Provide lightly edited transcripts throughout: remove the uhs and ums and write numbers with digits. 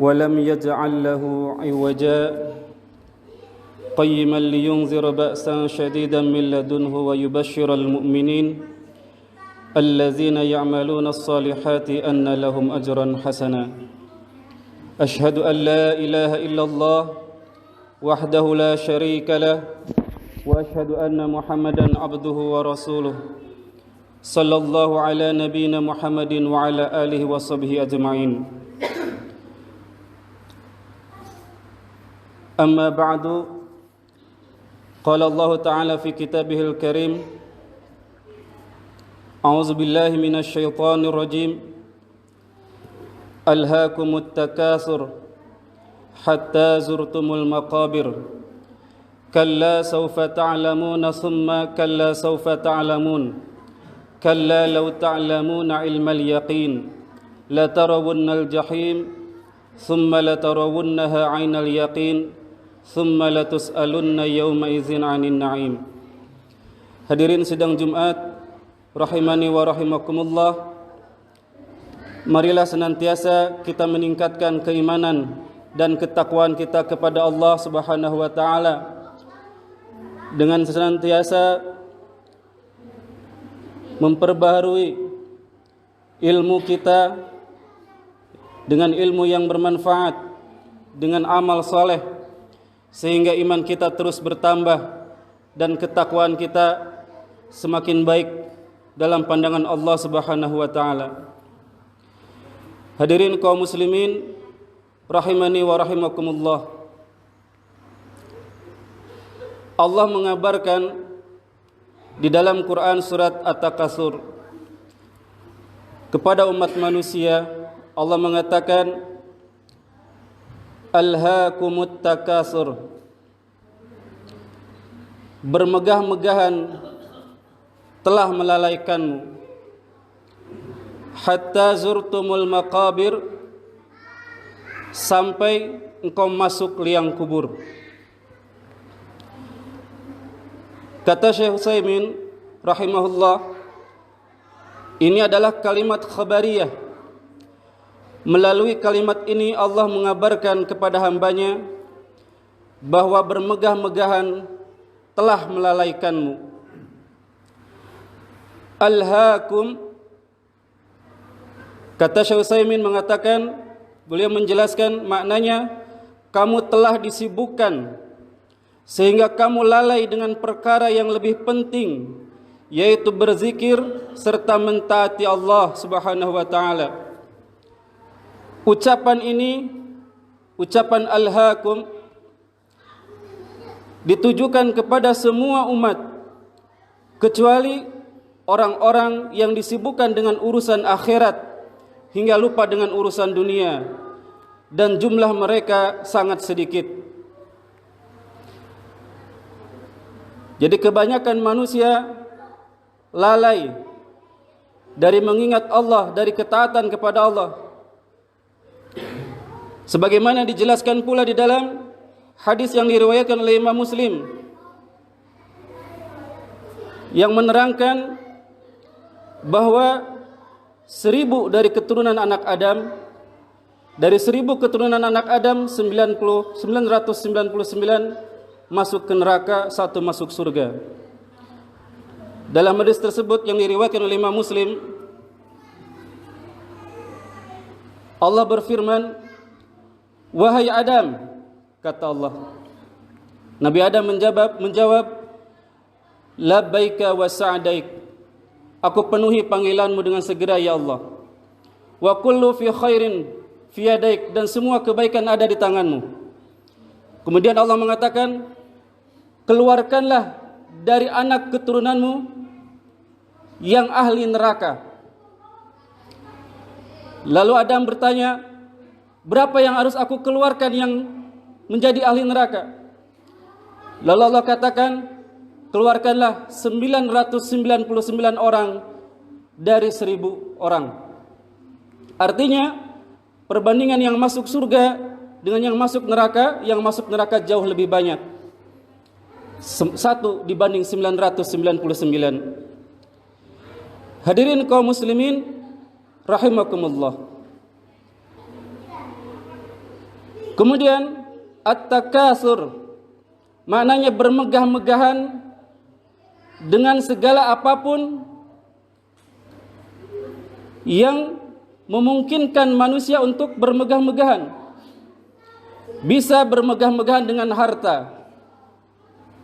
ولم يجعل له عوجا قيما لينذر بأسا شديدا من لدنه ويبشر المؤمنين الذين يعملون الصالحات أن لهم أجرا حسنا أشهد أن لا إله إلا الله وحده لا شريك له وأشهد أن محمدا عبده ورسوله صلى الله على نبينا محمد وعلى آله وصحبه أجمعين أما بعد قال الله تعالى في كتابه الكريم أعوذ بالله من الشيطان الرجيم ألهاكم التكاثر حتى زرتم المقابر كلا سوف تعلمون ثم كلا سوف تعلمون كلا لو تعلمون علم اليقين لترون الجحيم ثم لترونها عين اليقين ثم لتسألن يومئذ عن النعيم. Hadirin sidang Jumat rahimani wa rahimakumullah, marilah senantiasa kita meningkatkan keimanan dan ketakwaan kita kepada Allah Subhanahu wa taala dengan senantiasa memperbaharui ilmu kita dengan ilmu yang bermanfaat, dengan amal saleh, sehingga iman kita terus bertambah dan ketakwaan kita semakin baik dalam pandangan Allah Subhanahu wa taala. Hadirin kaum muslimin rahimani wa rahimakumullah, Allah mengabarkan di dalam Quran surat At-Takatsur kepada umat manusia. Allah mengatakan Alhaakumut takatsur, bermegah-megahan telah melalaikanmu, hatta zurtumul maqabir, sampai engkau masuk liang kubur. Kata Syekh Utsaimin rahimahullah, ini adalah kalimat khabariyah. Melalui kalimat ini Allah mengabarkan kepada hambanya bahwa bermegah-megahan telah melalaikanmu. Alhaakum, kata Syekh Utsaimin mengatakan, beliau menjelaskan maknanya, kamu telah disibukkan sehingga kamu lalai dengan perkara yang lebih penting, yaitu berzikir serta mentaati Allah Subhanahu wa taala. Ucapan ini, ucapan alhaakum, ditujukan kepada semua umat kecuali orang-orang yang disibukkan dengan urusan akhirat hingga lupa dengan urusan dunia, dan jumlah mereka sangat sedikit. Jadi kebanyakan manusia lalai dari mengingat Allah, dari ketaatan kepada Allah. Sebagaimana dijelaskan pula di dalam hadis yang diriwayatkan oleh Imam Muslim yang menerangkan bahwa 1000 dari keturunan anak Adam, dari 1000 keturunan anak Adam 999 masuk ke neraka, 1 masuk surga. Dalam hadis tersebut yang diriwayatkan oleh Imam Muslim, Allah berfirman, wahai Adam, kata Allah. Nabi Adam menjawab, labbaika wa sa'daik, aku penuhi panggilanmu dengan segera ya Allah. Wa kullu fi khairin fi yadaik, dan semua kebaikan ada di tanganmu. Kemudian Allah mengatakan, keluarkanlah dari anak keturunanmu yang ahli neraka. Lalu Adam bertanya, berapa yang harus aku keluarkan yang menjadi ahli neraka? Lalu Allah katakan, keluarkanlah 999 orang dari 1000 orang. Artinya perbandingan yang masuk surga dengan yang masuk neraka jauh lebih banyak. 1 dibanding 999. Hadirin kaum muslimin rahimakumullah, Kemudian at-takasur, maknanya bermegah-megahan dengan segala apapun yang memungkinkan manusia untuk bermegah-megahan. Bisa bermegah-megahan dengan harta.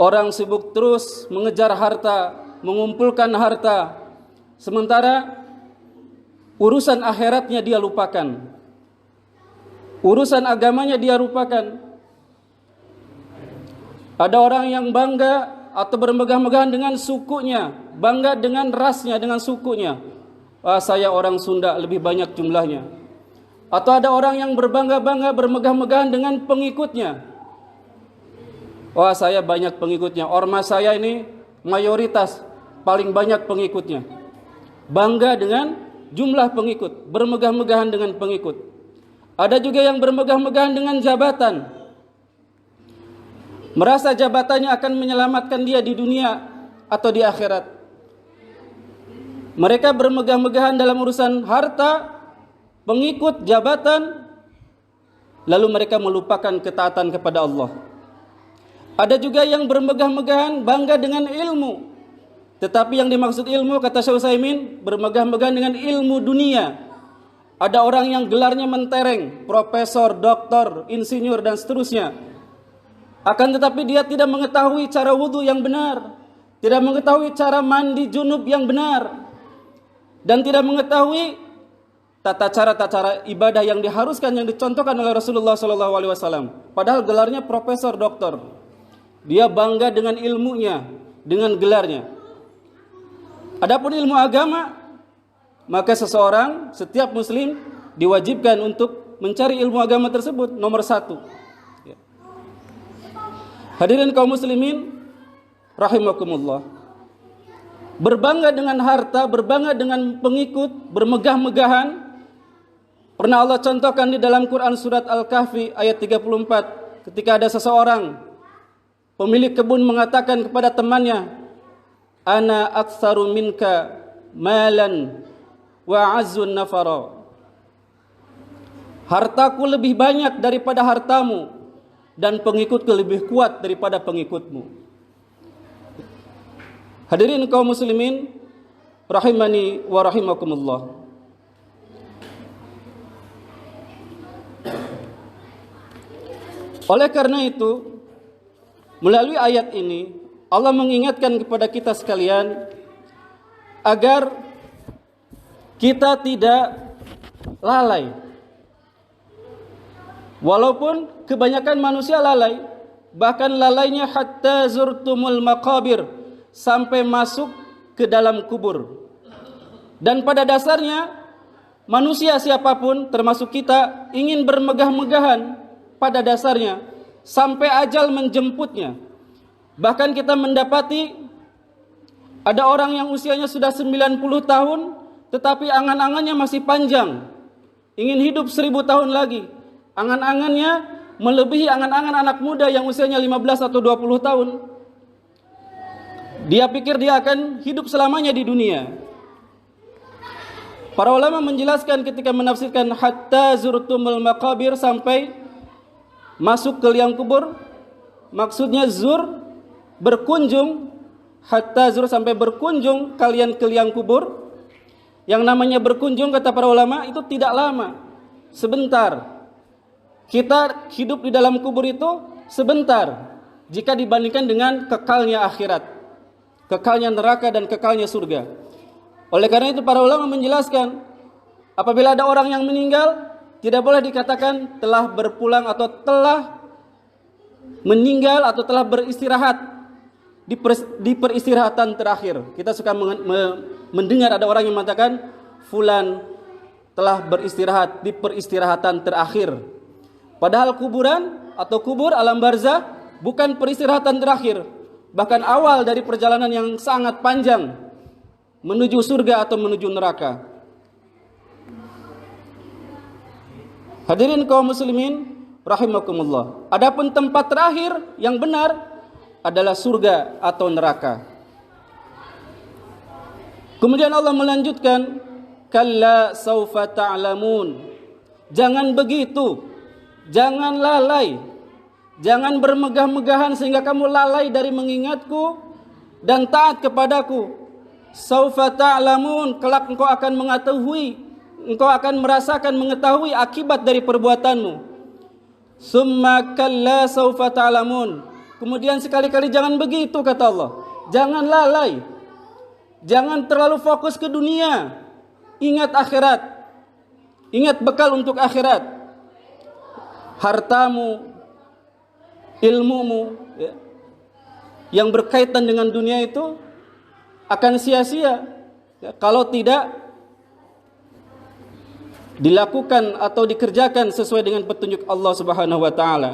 Orang sibuk terus mengejar harta, mengumpulkan harta, sementara urusan akhiratnya dia lupakan. Urusan agamanya dia lupakan. Ada orang yang bangga atau bermegah-megahan dengan sukunya, bangga dengan rasnya, dengan sukunya. Saya orang Sunda, lebih banyak jumlahnya. Atau ada orang yang berbangga-bangga, bermegah-megahan dengan pengikutnya. Saya banyak pengikutnya, ormas saya ini mayoritas, paling banyak pengikutnya. Bangga dengan jumlah pengikut, bermegah-megahan dengan pengikut. Ada juga yang bermegah-megahan dengan jabatan. Merasa jabatannya akan menyelamatkan dia di dunia atau di akhirat. Mereka bermegah-megahan dalam urusan harta, pengikut, jabatan, lalu mereka melupakan ketaatan kepada Allah. Ada juga yang bermegah-megahan bangga dengan ilmu. Tetapi yang dimaksud ilmu, kata Syekh Utsaimin, bermegah-megahan dengan ilmu dunia. Ada orang yang gelarnya mentereng, profesor, doktor, insinyur, dan seterusnya. Akan tetapi dia tidak mengetahui cara wudhu yang benar, tidak mengetahui cara mandi junub yang benar, dan tidak mengetahui tata cara ibadah yang diharuskan, yang dicontohkan oleh Rasulullah SAW. Padahal gelarnya profesor, doktor. Dia bangga dengan ilmunya, dengan gelarnya. Adapun ilmu agama, maka seseorang, setiap muslim diwajibkan untuk mencari ilmu agama tersebut, nomor satu. Hadirin kaum muslimin rahimakumullah. Berbangga dengan harta, berbangga dengan pengikut, bermegah-megahan, pernah Allah contohkan di dalam Quran surat Al-Kahfi ayat 34, ketika ada seseorang pemilik kebun mengatakan kepada temannya, ana aktsaru minka malan wa azzun nafara. Hartaku lebih banyak daripada hartamu, dan pengikutku lebih kuat daripada pengikutmu. Hadirin kaum muslimin rahimani wa rahimakumullah. Oleh karena itu, melalui ayat ini Allah mengingatkan kepada kita sekalian agar kita tidak lalai. Walaupun kebanyakan manusia lalai, bahkan lalainya hatta zurtumul maqabir, sampai masuk ke dalam kubur. Dan pada dasarnya manusia siapapun termasuk kita ingin bermegah-megahan pada dasarnya sampai ajal menjemputnya. Bahkan kita mendapati ada orang yang usianya sudah 90 tahun tetapi angan-angannya masih panjang, ingin hidup 1000 tahun lagi. Angan-angannya melebihi angan-angan anak muda yang usianya 15 atau 20 tahun. Dia pikir dia akan hidup selamanya di dunia. Para ulama menjelaskan ketika menafsirkan hatta zurtumul maqabir, sampai masuk ke liang kubur, maksudnya zur, berkunjung, hatta zur, sampai berkunjung kalian ke liang kubur. Yang namanya berkunjung, kata para ulama, itu tidak lama, sebentar. Kita hidup di dalam kubur itu sebentar jika dibandingkan dengan kekalnya akhirat, kekalnya neraka dan kekalnya surga. Oleh karena itu para ulama menjelaskan, apabila ada orang yang meninggal, tidak boleh dikatakan telah berpulang atau telah meninggal atau telah beristirahat di peristirahatan terakhir. Kita suka mendengar ada orang yang mengatakan fulan telah beristirahat di peristirahatan terakhir. Padahal kuburan atau kubur alam barzah bukan peristirahatan terakhir, bahkan awal dari perjalanan yang sangat panjang menuju surga atau menuju neraka. Hadirin kaum muslimin rahimakumullah. Adapun tempat terakhir yang benar adalah surga atau neraka. Kemudian Allah melanjutkan, kalla saufa ta'lamun. Jangan begitu. Jangan lalai, jangan bermegah-megahan sehingga kamu lalai dari mengingatku dan taat kepadaku. Saufa ta'lamun, kelak engkau akan mengetahui, engkau akan merasakan, mengetahui akibat dari perbuatanmu. Summa kalla saufa ta'lamun. Kemudian sekali-kali jangan begitu, kata Allah. Jangan lalai, jangan terlalu fokus ke dunia. Ingat akhirat, ingat bekal untuk akhirat. Hartamu, ilmumu, ya, yang berkaitan dengan dunia itu akan sia-sia, ya, kalau tidak dilakukan atau dikerjakan sesuai dengan petunjuk Allah Subhanahu wa taala.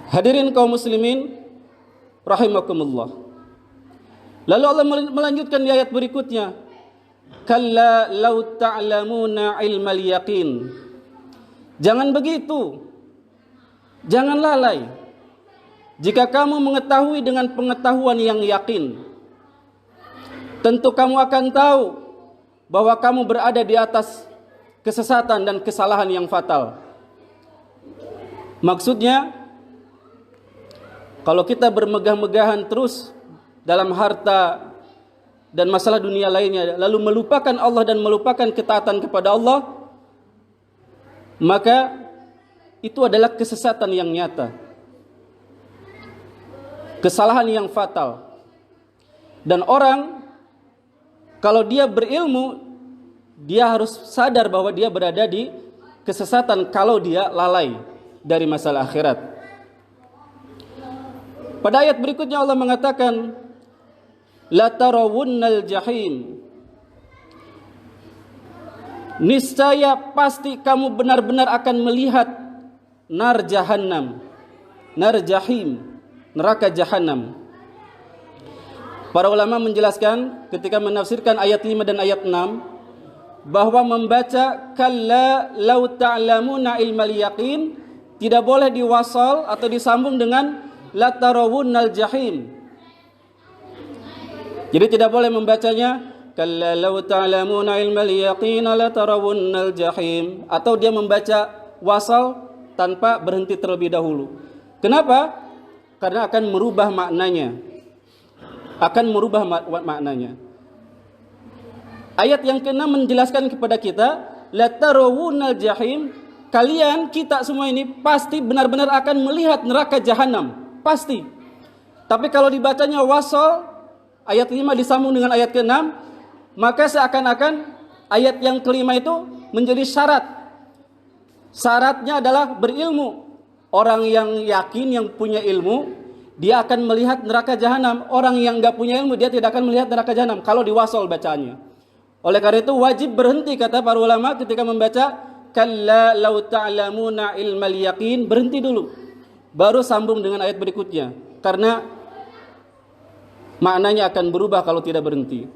Hadirin kaum muslimin rahimakumullah. Lalu Allah melanjutkan di ayat berikutnya, kalla law ta'lamuna ilmal yaqin. Jangan begitu, jangan lalai. Jika kamu mengetahui dengan pengetahuan yang yakin, tentu kamu akan tahu bahwa kamu berada di atas kesesatan dan kesalahan yang fatal. Maksudnya, kalau kita bermegah-megahan terus dalam harta dan masalah dunia lainnya, lalu melupakan Allah dan melupakan ketaatan kepada Allah, maka itu adalah kesesatan yang nyata, kesalahan yang fatal. Dan orang, kalau dia berilmu, dia harus sadar bahwa dia berada di kesesatan kalau dia lalai dari masalah akhirat. Pada ayat berikutnya Allah mengatakan, la tarawunnal jahim. Niscaya pasti kamu benar-benar akan melihat nar jahannam, nar jahim, neraka jahanam. Para ulama menjelaskan ketika menafsirkan ayat 5 dan ayat 6 bahwa membaca kalla law ta'lamuna ilmal yaqin tidak boleh diwasal atau disambung dengan la tarawunnal jahim. Jadi tidak boleh membacanya kalla law ta'lamuna ilmal yaqin la tarawunnal jahim, atau dia membaca wasal tanpa berhenti terlebih dahulu. Kenapa? Karena akan merubah maknanya. Akan merubah maknanya. Ayat yang ke-6 menjelaskan kepada kita, la tarawunnal jahim, kalian, kita semua ini pasti benar-benar akan melihat neraka jahanam, pasti. Tapi kalau dibacanya wasal, ayat 5 disambung dengan ayat ke-6, maka seakan-akan ayat yang kelima itu menjadi syarat. Syaratnya adalah berilmu. Orang yang yakin, yang punya ilmu, dia akan melihat neraka jahanam. Orang yang enggak punya ilmu, dia tidak akan melihat neraka jahanam kalau diwasal bacaannya. Oleh karena itu wajib berhenti, kata para ulama, ketika membaca kalla law ta'lamuna ilmal yaqin, berhenti dulu, baru sambung dengan ayat berikutnya, karena maknanya akan berubah kalau tidak berhenti.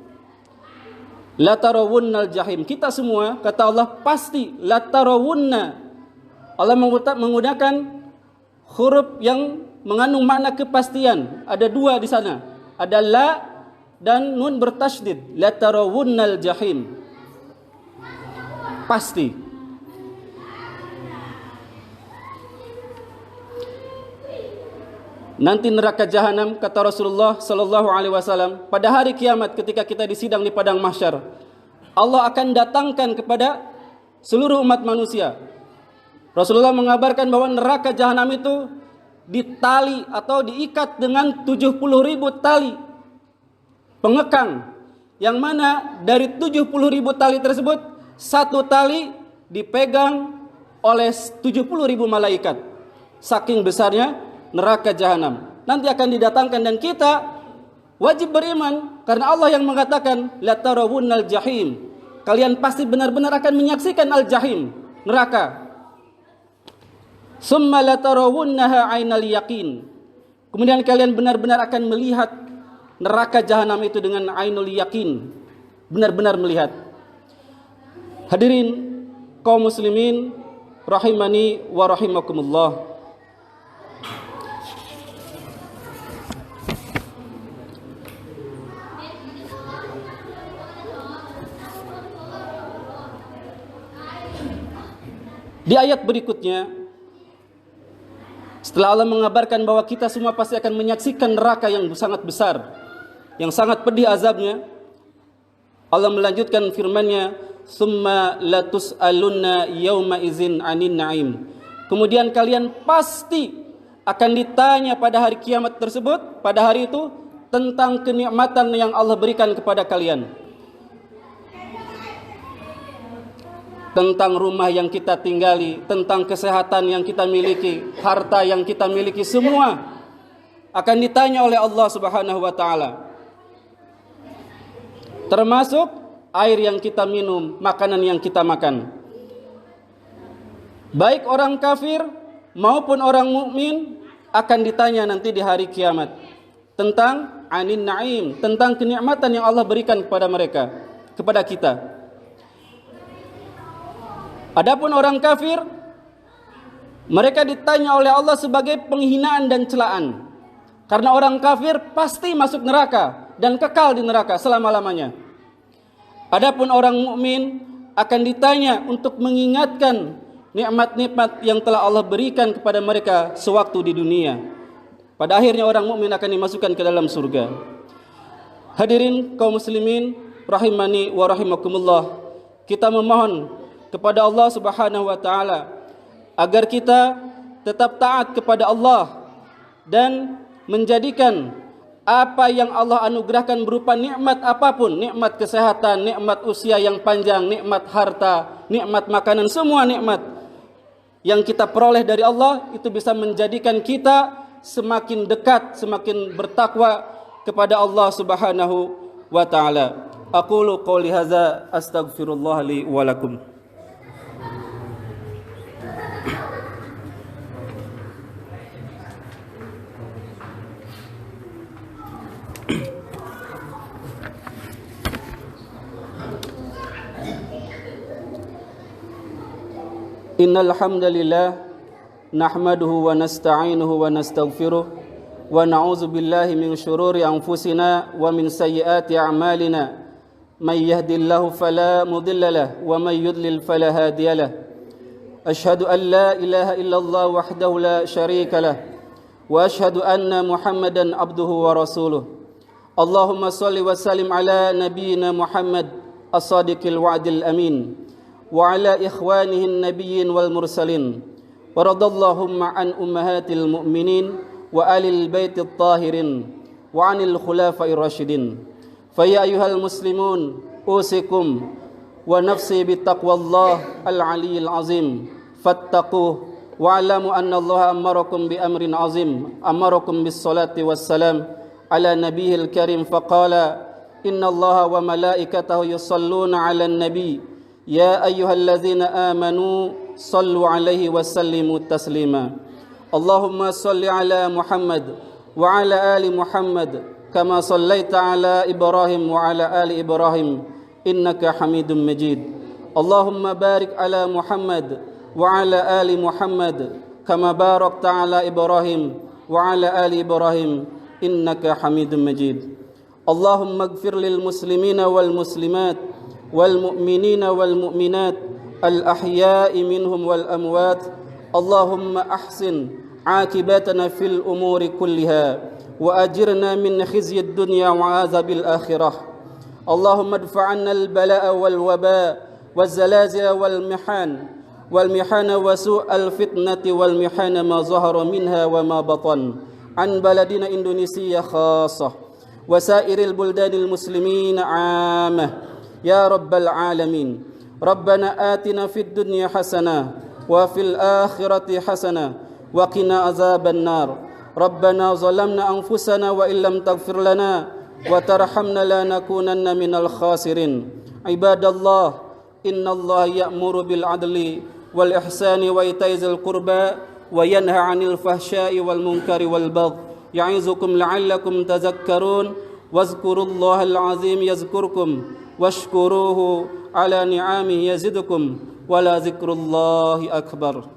La tarawunnal jahim, kita semua, kata Allah, pasti la tarawunna. Allah menggunakan huruf yang mengandung makna kepastian. Ada dua di sana, ada la dan nun bertasydid. La tarawunnal jahim, pasti. Nanti neraka jahanam, kata Rasulullah sallallahu alaihi wasallam, pada hari kiamat ketika kita disidang di padang mahsyar, Allah akan datangkan kepada seluruh umat manusia. Rasulullah mengabarkan bahwa neraka jahanam itu ditali atau diikat dengan 70.000 tali pengekang, yang mana dari 70.000 tali tersebut, satu tali dipegang oleh 70.000 malaikat. Saking besarnya neraka jahanam. Nanti akan didatangkan, dan kita wajib beriman karena Allah yang mengatakan la tarawunnal jahim, kalian pasti benar-benar akan menyaksikan al-jahim, neraka. Summa la tarawunnaha ainal yaqin, kemudian kalian benar-benar akan melihat neraka jahanam itu dengan ainul yaqin, benar-benar melihat. Hadirin kaum muslimin rahimani wa rahimakumullah. Di ayat berikutnya, setelah Allah mengabarkan bahwa kita semua pasti akan menyaksikan neraka yang sangat besar, yang sangat pedih azabnya, Allah melanjutkan firman-Nya, "Tsumma latus'alunna yauma idzin 'anin na'im." Kemudian kalian pasti akan ditanya pada hari kiamat tersebut, pada hari itu, tentang kenikmatan yang Allah berikan kepada kalian. Tentang rumah yang kita tinggali, tentang kesehatan yang kita miliki, harta yang kita miliki, semua akan ditanya oleh Allah Subhanahu wa taala. Termasuk air yang kita minum, makanan yang kita makan. Baik orang kafir maupun orang mukmin akan ditanya nanti di hari kiamat tentang anin na'im, tentang kenikmatan yang Allah berikan kepada mereka, kepada kita. Adapun orang kafir, mereka ditanya oleh Allah sebagai penghinaan dan celaan. Karena orang kafir pasti masuk neraka dan kekal di neraka selama-lamanya. Adapun orang mukmin akan ditanya untuk mengingatkan nikmat-nikmat yang telah Allah berikan kepada mereka sewaktu di dunia. Pada akhirnya orang mukmin akan dimasukkan ke dalam surga. Hadirin kaum muslimin rahimani wa rahimakumullah, kita memohon kepada Allah Subhanahu wa taala agar kita tetap taat kepada Allah dan menjadikan apa yang Allah anugerahkan berupa nikmat apapun, nikmat kesehatan, nikmat usia yang panjang, nikmat harta, nikmat makanan, semua nikmat yang kita peroleh dari Allah itu bisa menjadikan kita semakin dekat, semakin bertakwa kepada Allah Subhanahu wa taala. Aqulu qouli hadza astaghfirullah li wa lakum. Innal hamdalillah nahmaduhu wa nasta'inuhu wa nastaghfiruh wa na'udzu billahi min shururi anfusina wa min sayyiati a'malina may yahdihillahu fala mudilla lahu wa may yudlil fala hadiya lahu. Ashhadu an la ilaha illallah wahdahu la syarika lahu wa ashhadu anna Muhammadan abduhu wa rasuluh. Allahumma shalli wa sallim ala nabiyyina Muhammad as-sadiqil wa'dil amin wa ala ikhwanihi an-nabiyyin wal mursalin wa radallahu an ummahatil mu'minin wa alil baitit tahirin wa anil khulafa'ir rasyidin. Fa ya ayyuhal muslimun usikum wa nafsi bittaqwallah al-aliyyil azim fattaquh wa alamu anna Allah amarakum bi amrin azim amarakum bis salati was salam ala nabiyil karim faqala inna Allah wa malaikatahu yusalluna 'alan nabiy ya ayyuhalladzina amanu sallu 'alaihi wa sallimu taslima. Allahumma salli 'ala Muhammad wa 'ala ali Muhammad kama sallaita 'ala Ibrahim wa 'ala ali Ibrahim innaka Hamidum Majid. Allahumma barik 'ala Muhammad wa 'ala ali Muhammad kama barakta 'ala Ibrahim wa 'ala ali Ibrahim innaka Hamidum Majid. Allahumma ighfir lil muslimina wal muslimat wal mu'minina wal mu'minat al ahya'i minhum wal amwat. Allahumma ahsin 'aqibatana fil umuri kulliha wa ajirna min khizyid dunya wa 'adzabil akhirah. Allahumma adfa' 'anna al bala'a wal waba' waz zalazil wal mihana wa su'al fitnati wal mihana ma zahara minha wa ma batan an baladina Indonesia khassah wa sairil buldanil muslimin 'ammah ya rabbal alamin. Rabbana atina fid dunya hasanah wa fil akhirati hasanah wa qina azaban nar. Rabbana zalamna anfusana wa illam taghfir lana wa tarhamna lanakunanna minal khasirin. Ibadallah, innallaha ya'muru bil adli wal ihsani wa ita'i dzil qurba wa yanha 'anil fahsya'i wal munkari wal baghi ya'izukum la'allakum tadhakkarun. Wazkurullahal azim yazkurkum washkuruhu ala ni'amihi yazidkum wa la dzikrullahi akbar.